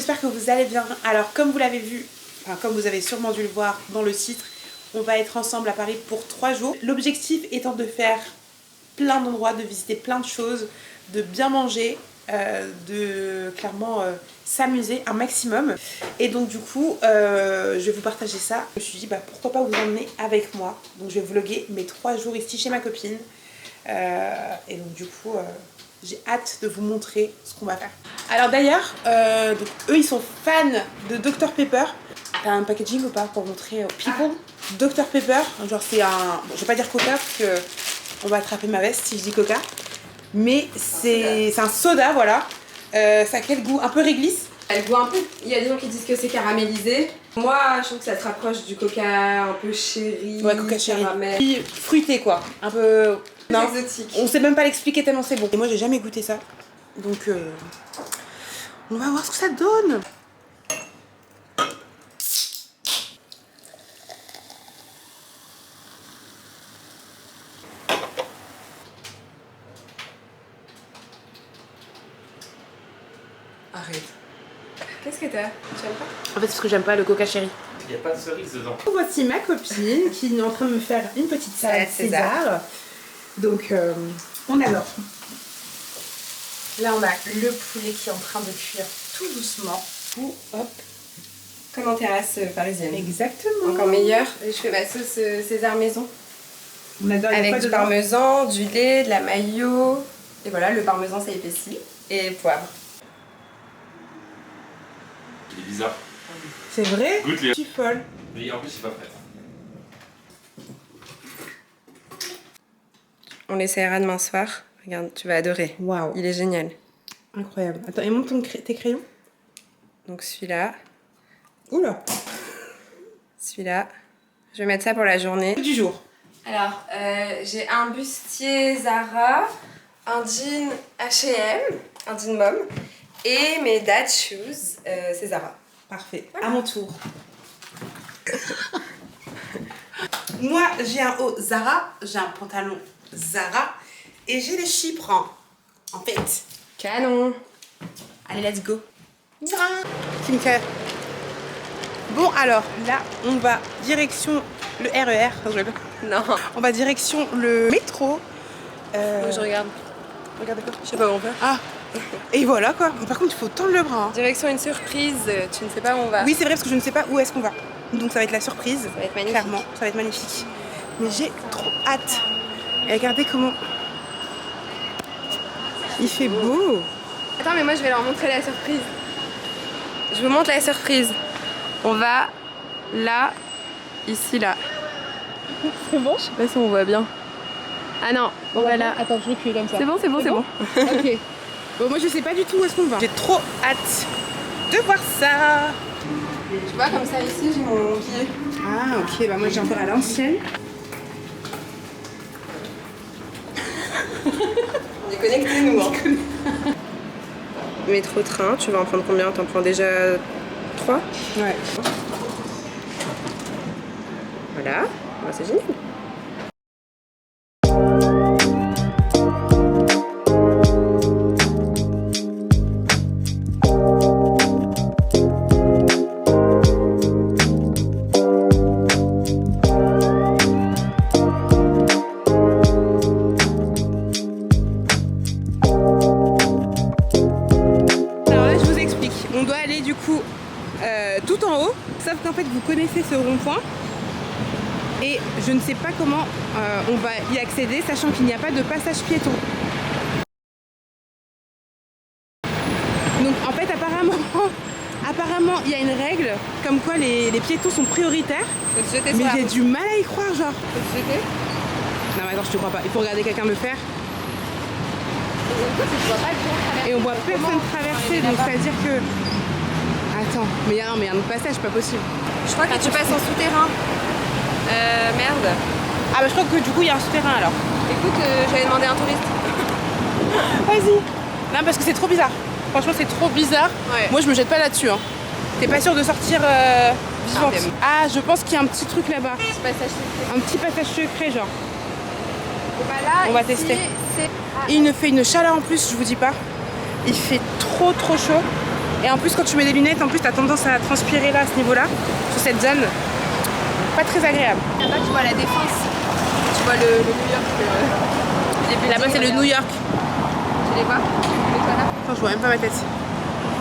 j'espère que vous allez bien. Alors comme vous l'avez vu, enfin comme vous avez sûrement dû le voir dans le titre, on va être ensemble à Paris pour 3 jours. L'objectif étant de faire plein d'endroits, de visiter plein de choses, de bien manger, de clairement s'amuser un maximum. Et donc du coup, je vais vous partager ça. Je me suis dit bah, pourquoi pas vous emmener avec moi. Donc je vais vlogger mes 3 jours ici chez ma copine. Et donc du coup, j'ai hâte de vous montrer ce qu'on va faire. Alors d'ailleurs, eux ils sont fans de Dr Pepper. T'as un packaging ou pas pour montrer aux people? Dr Pepper, genre c'est un... Bon, je vais pas dire Coca parce que on va attraper ma veste si je dis Coca. Mais c'est un soda, voilà. Ça a quel goût? Un peu réglisse. Elle goûte un peu... Il y a des gens qui disent que c'est caramélisé. Moi, je trouve que ça se rapproche du Coca un peu chéri. Ouais, Coca chéri. Caramel. Fruité quoi. Un peu... Non, exotique. On sait même pas l'expliquer tellement c'est bon. Et moi j'ai jamais goûté ça. Donc on va voir ce que ça donne. Arrête. Qu'est-ce que t'as? Tu aimes pas? En fait c'est parce que j'aime pas le Coca chéri. Il n'y a pas de cerise dedans. Voici ma copine qui est en train de me faire une petite salade César. Donc on adore. Là on a le poulet qui est en train de cuire tout doucement. Ou hop. Comme en terrasse parisienne. Exactement. Encore meilleur. Je fais ma sauce César maison. On adore. Avec du parmesan, du lait, de la mayo. Et voilà, le parmesan ça épaissit. Et poivre. Il est bizarre. C'est vrai? Goûte les. Je suis folle. Mais en plus, c'est pas prêt. On l'essayera demain soir. Regarde, tu vas adorer. Waouh. Il est génial. Incroyable. Attends, et montre tes crayons. Donc celui-là. Oula. Celui-là. Je vais mettre ça pour la journée. Du jour. Alors, j'ai un bustier Zara, un jean H&M, un jean mom, et mes dad shoes, c'est Zara. Parfait. À mon tour. Moi, j'ai un haut Zara, j'ai un pantalon Zara et j'ai les Chypres en fait. Canon. Allez, let's go. Skincare. Bon, alors là, on va direction le RER. Non. On va direction le métro. Je regarde. Regarde quoi? Je sais pas où on va. Ah. Et voilà quoi. Par contre, il faut tendre le bras. Hein. Direction une surprise, tu ne sais pas où on va. Oui, c'est vrai parce que je ne sais pas où est-ce qu'on va. Donc ça va être la surprise. Ça va être magnifique. Clairement, ça va être magnifique. Mais j'ai trop hâte. Et regardez comment il fait beau. Attends, mais moi je vais leur montrer la surprise. Je vous montre la surprise. On va là, ici, là. C'est bon? Je sais pas si on voit bien. Ah non, on va là. Attends, je recule comme ça. C'est bon, c'est bon, c'est bon. Ok. Bon, moi je sais pas du tout où est-ce qu'on va. J'ai trop hâte de voir ça. Tu vois, comme ça ici, j'ai mon pied. Ah ok, bah moi j'ai encore à l'ancienne. On est connectés, nous. Hein. Métro, train, tu vas en prendre combien? T'en prends déjà 3? Ouais. Voilà, bah, c'est génial. On doit aller du coup tout en haut, sauf qu'en fait vous connaissez ce rond-point et je ne sais pas comment on va y accéder sachant qu'il n'y a pas de passage piéton. Donc en fait apparemment il y a une règle comme quoi les piétons sont prioritaires, mais j'ai du mal à y croire genre. Non mais attends, je te crois pas, il faut regarder quelqu'un le faire. Et on voit personne traverser, donc c'est à dire que... Attends, mais il y a un autre passage, pas possible. Je crois que tu passes en souterrain. Merde. Ah bah je crois que du coup il y a un souterrain alors. Écoute, j'avais demandé à un touriste. Vas-y. Non parce que c'est trop bizarre. Franchement c'est trop bizarre. Ouais. Moi je me jette pas là-dessus. Hein. T'es pas sûre de sortir vivante. Ah je pense qu'il y a un petit truc là-bas. Un petit passage secret genre. Bah là, on va tester. Il ne fait une chaleur en plus, je vous dis pas. Il fait trop chaud. Et en plus quand tu mets des lunettes, en plus t'as tendance à transpirer là à ce niveau-là, sur cette zone. Pas très agréable. Là-bas tu vois la Défense, tu vois le New York. Là-bas c'est le New York. Tu les vois? Attends, je vois même pas ma tête.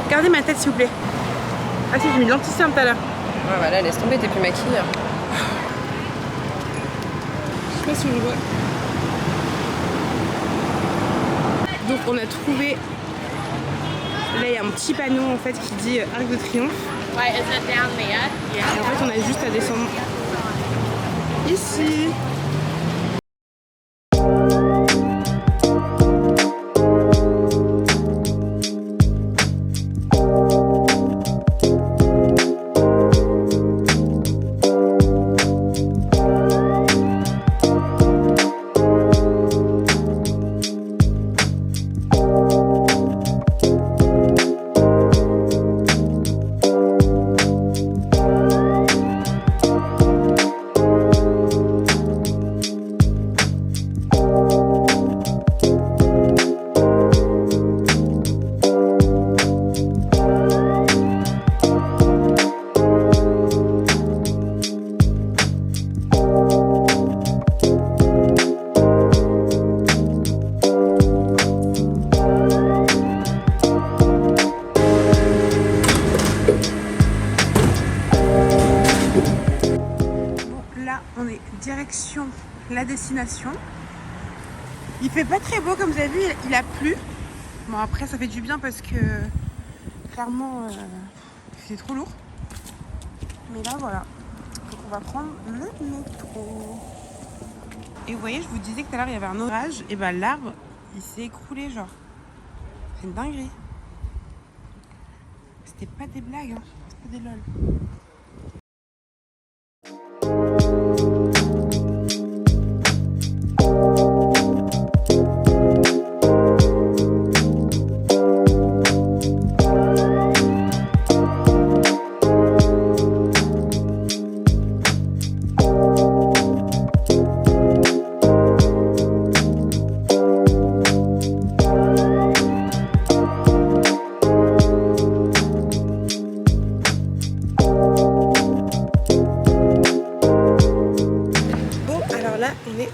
Regardez ma tête s'il vous plaît. Ah si, j'ai mis de l'anti-cerne tout à l'heure. Ouais voilà, laisse tomber, t'es plus maquillée. Je sais pas si on le voit. Donc on a trouvé. Là il y a un petit panneau en fait qui dit Arc de Triomphe. Why is it down there? Et en fait on a juste à descendre ici. Direction la destination. Il fait pas très beau comme vous avez vu, il a plu. Bon après ça fait du bien parce que clairement c'est trop lourd. Mais là voilà. Donc on va prendre le métro. Et vous voyez, je vous disais que tout à l'heure il y avait un orage, et ben l'arbre il s'est écroulé genre. C'est une dinguerie. C'était pas des blagues, hein. C'était des lol.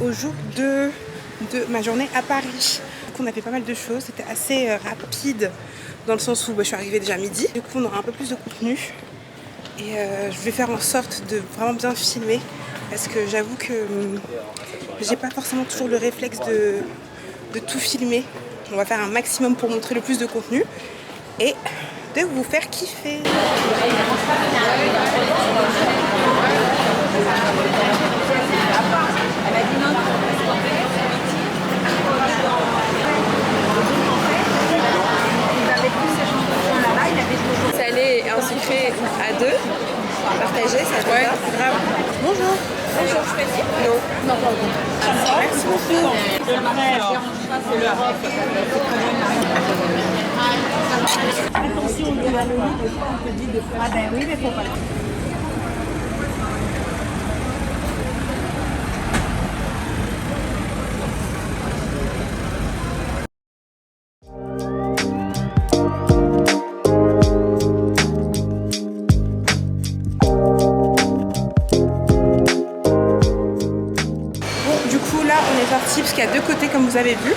Au jour 2 de ma journée à Paris. Donc on a fait pas mal de choses, c'était assez rapide dans le sens où je suis arrivée déjà à midi. Du coup on aura un peu plus de contenu et je vais faire en sorte de vraiment bien filmer parce que j'avoue que j'ai pas forcément toujours le réflexe de tout filmer. On va faire un maximum pour montrer le plus de contenu et de vous faire kiffer. Salé et un sucré à deux, partagé, ça te va? Grave. Bonjour. Bonjour, je fais non. Non, pas encore. Merci beaucoup. Attention, on te dit de faire. Ah ben oui, mais faut pas. Parce qu'il y a deux côtés comme vous avez vu.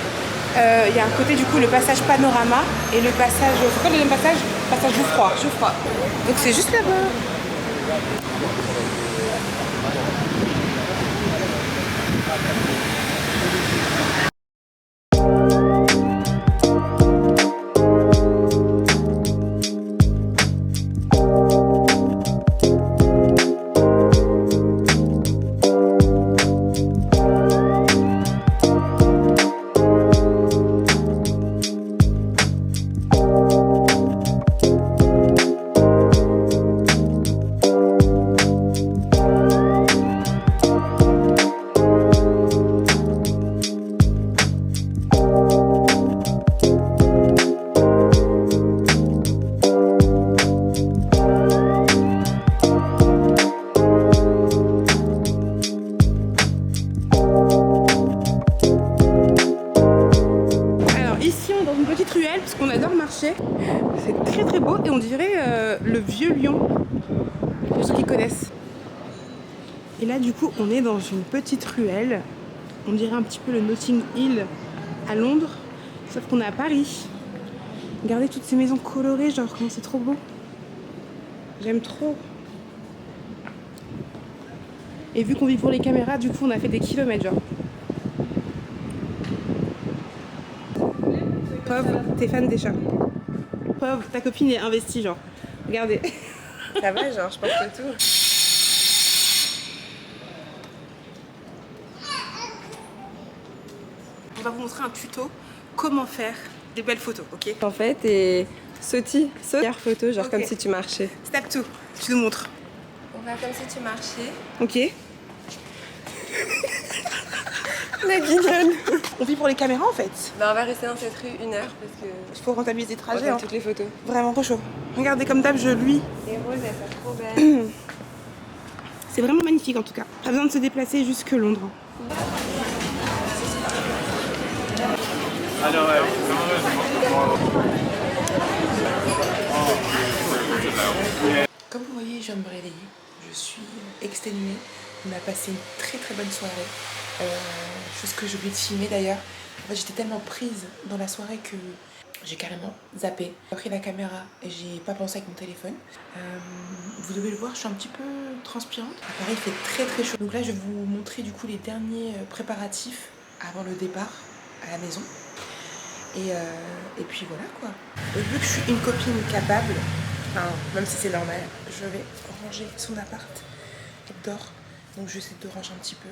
Il y a un côté du coup le passage panorama et le passage... C'est quoi le deuxième passage? Passage Jouffroy. Jouffroy. Donc c'est juste là-bas. beau et on dirait le vieux Lyon, pour ceux qui connaissent. Et là du coup on est dans une petite ruelle, on dirait un petit peu le Notting Hill à Londres, sauf qu'on est à Paris. Regardez toutes ces maisons colorées, genre comment c'est trop beau. J'aime trop. Et vu qu'on vit pour les caméras, du coup on a fait des kilomètres genre. Pauvre, t'es fan des chats. Pauvre, ta copine est investie genre. Regardez. Ça va, genre, je pense que tout. On va vous montrer un tuto comment faire des belles photos, ok? En fait, et saute photo, genre Ok. comme si tu marchais. Step 2, tu nous montres. On va comme si tu marchais. Ok. La guignole. On vit pour les caméras en fait. Bah, on va rester dans cette rue 1 heure parce que Il faut rentabiliser le on trajet. va Hein. toutes les photos. Vraiment trop chaud. Regardez comme d'hab, je lui. Les roses, elles sont trop belles. C'est vraiment magnifique en tout cas. Pas besoin de se déplacer jusque Londres. Alors, Comme vous voyez, je viens de me réveiller. Je suis exténuée. On a passé une très très bonne soirée. Chose que j'ai oublié de filmer d'ailleurs. En fait, j'étais tellement prise dans la soirée que j'ai carrément zappé. J'ai pris la caméra et j'ai pas pensé avec mon téléphone. Vous devez le voir, je suis un petit peu transpirante. À Paris, il fait très très chaud. Donc là, je vais vous montrer du coup les derniers préparatifs avant le départ à la maison. Et puis voilà quoi. Et vu que je suis une copine capable, enfin, même si c'est normal, je vais ranger son appart. Elle dort, donc je vais essayer de ranger un petit peu.